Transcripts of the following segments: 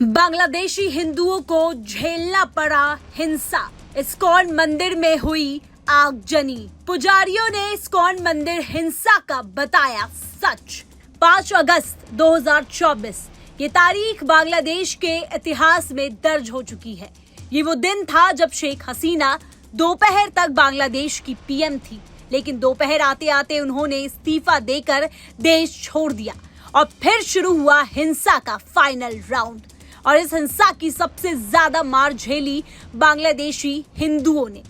बांग्लादेशी हिंदुओं को झेलना पड़ा हिंसा। इस्कॉन मंदिर में हुई आगजनी। पुजारियों ने इस्कॉन मंदिर हिंसा का बताया सच। 5 अगस्त 2024 ये तारीख बांग्लादेश के इतिहास में दर्ज हो चुकी है। ये वो दिन था जब शेख हसीना दोपहर तक बांग्लादेश की पीएम थी, लेकिन दोपहर आते आते उन्होंने इस्तीफा देकर देश छोड़ दिया और फिर शुरू हुआ हिंसा का फाइनल राउंड। और इस हिंसा की सबसे ज्यादा मार झेली बांग्लादेशी हिंदुओं ने।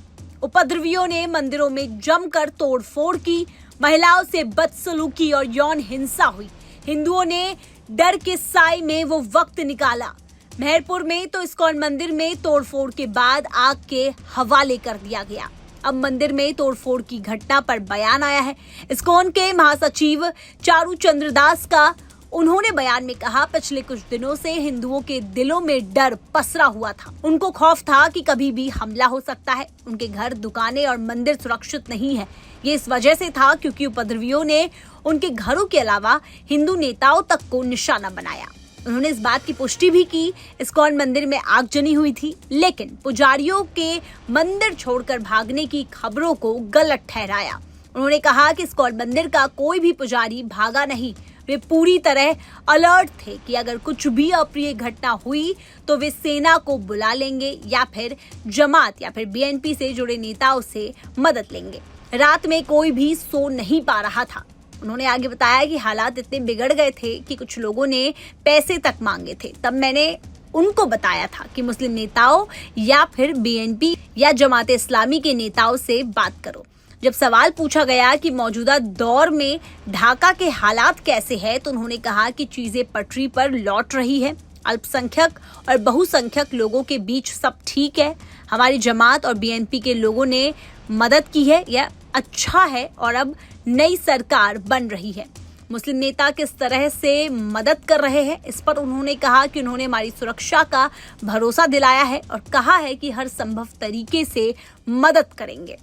उपद्रवियों ने मंदिरों में जमकर तोड़फोड़ की, महिलाओं से बदसलूकी और यौन हिंसा हुई। हिंदुओं ने डर के साए में वो वक्त निकाला। मेहरपुर में तो इस्कॉन मंदिर में तोड़फोड़ के बाद आग के हवाले कर दिया गया। अब मंदिर में तोड़फोड़ की घटना पर बयान आया है। इस्कॉन के महासचिव चारू चंद्र दास का उन्होंने बयान में कहा, पिछले कुछ दिनों से हिंदुओं के दिलों में डर पसरा हुआ था। उनको खौफ था कि कभी भी हमला हो सकता है। उनके घर, दुकानें और मंदिर सुरक्षित नहीं है। ये इस वजह से था क्योंकि उपद्रवियों ने उनके घरों के अलावा हिंदू नेताओं तक को निशाना बनाया। उन्होंने इस बात की पुष्टि भी की, इस्कॉन मंदिर में आगजनी हुई थी, लेकिन पुजारियों के मंदिर छोड़कर भागने की खबरों को गलत ठहराया। उन्होंने कहा कि इस्कॉन मंदिर का कोई भी पुजारी भागा नहीं। वे पूरी तरह अलर्ट थे कि अगर कुछ भी अप्रिय घटना हुई तो वे सेना को बुला लेंगे या फिर जमात या फिर बीएनपी से जुड़े नेताओं से मदद लेंगे। रात में कोई भी सो नहीं पा रहा था। उन्होंने आगे बताया कि हालात इतने बिगड़ गए थे कि कुछ लोगों ने पैसे तक मांगे थे। तब मैंने उनको बताया था कि मुस्लिम नेताओं या फिर बीएनपी या जमात इस्लामी के नेताओं से बात करो। जब सवाल पूछा गया कि मौजूदा दौर में ढाका के हालात कैसे हैं, तो उन्होंने कहा कि चीजें पटरी पर लौट रही है। अल्पसंख्यक और बहुसंख्यक लोगों के बीच सब ठीक है। हमारी जमात और बीएनपी के लोगों ने मदद की है, यह अच्छा है और अब नई सरकार बन रही है। मुस्लिम नेता किस तरह से मदद कर रहे हैं, इस पर उन्होंने कहा कि उन्होंने हमारी सुरक्षा का भरोसा दिलाया है और कहा है कि हर संभव तरीके से मदद करेंगे।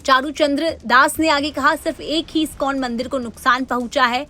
चारू चंद्र दास ने आगे कहा, सिर्फ एक ही इस्कॉन मंदिर को नुकसान पहुंचा है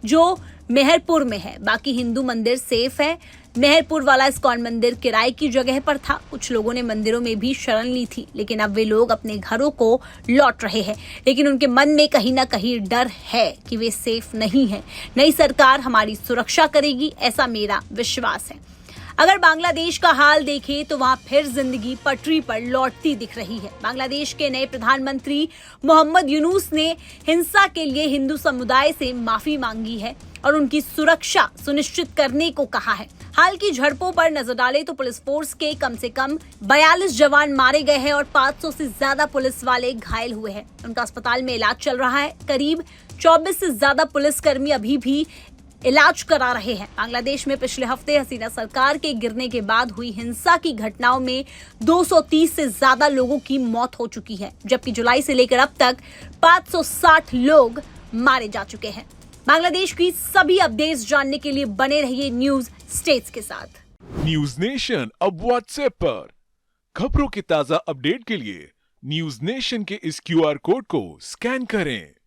जो मेहरपुर में है, बाकी हिंदू मंदिर सेफ है। मेहरपुर वाला इस्कॉन मंदिर किराए की जगह पर था। कुछ लोगों ने मंदिरों में भी शरण ली थी, लेकिन अब वे लोग अपने घरों को लौट रहे हैं। लेकिन उनके मन में कहीं ना कहीं डर है कि वे सेफ नहीं है। नई सरकार हमारी सुरक्षा करेगी, ऐसा मेरा विश्वास है। अगर बांग्लादेश का हाल देखें तो वहां फिर जिंदगी पटरी पर लौटती दिख रही है। बांग्लादेश के नए प्रधानमंत्री मोहम्मद यूनुस ने हिंसा के लिए हिंदू समुदाय से माफी मांगी है और उनकी सुरक्षा सुनिश्चित करने को कहा है। हाल की झड़पों पर नजर डालें तो पुलिस फोर्स के कम से कम 42 जवान मारे गए हैं और 500 से ज्यादा पुलिस वाले घायल हुए हैं। उनका अस्पताल में इलाज चल रहा है। करीब 24 से ज्यादा पुलिसकर्मी अभी भी इलाज करा रहे हैं। बांग्लादेश में पिछले हफ्ते हसीना सरकार के गिरने के बाद हुई हिंसा की घटनाओं में 230 से ज्यादा लोगों की मौत हो चुकी है, जबकि जुलाई से लेकर अब तक 560 लोग मारे जा चुके हैं। बांग्लादेश की सभी अपडेट्स जानने के लिए बने रहिए न्यूज स्टेट्स के साथ। न्यूज नेशन अब व्हाट्सएप पर खबरों के ताजा अपडेट के लिए न्यूज नेशन के इस क्यूआर कोड को स्कैन करें।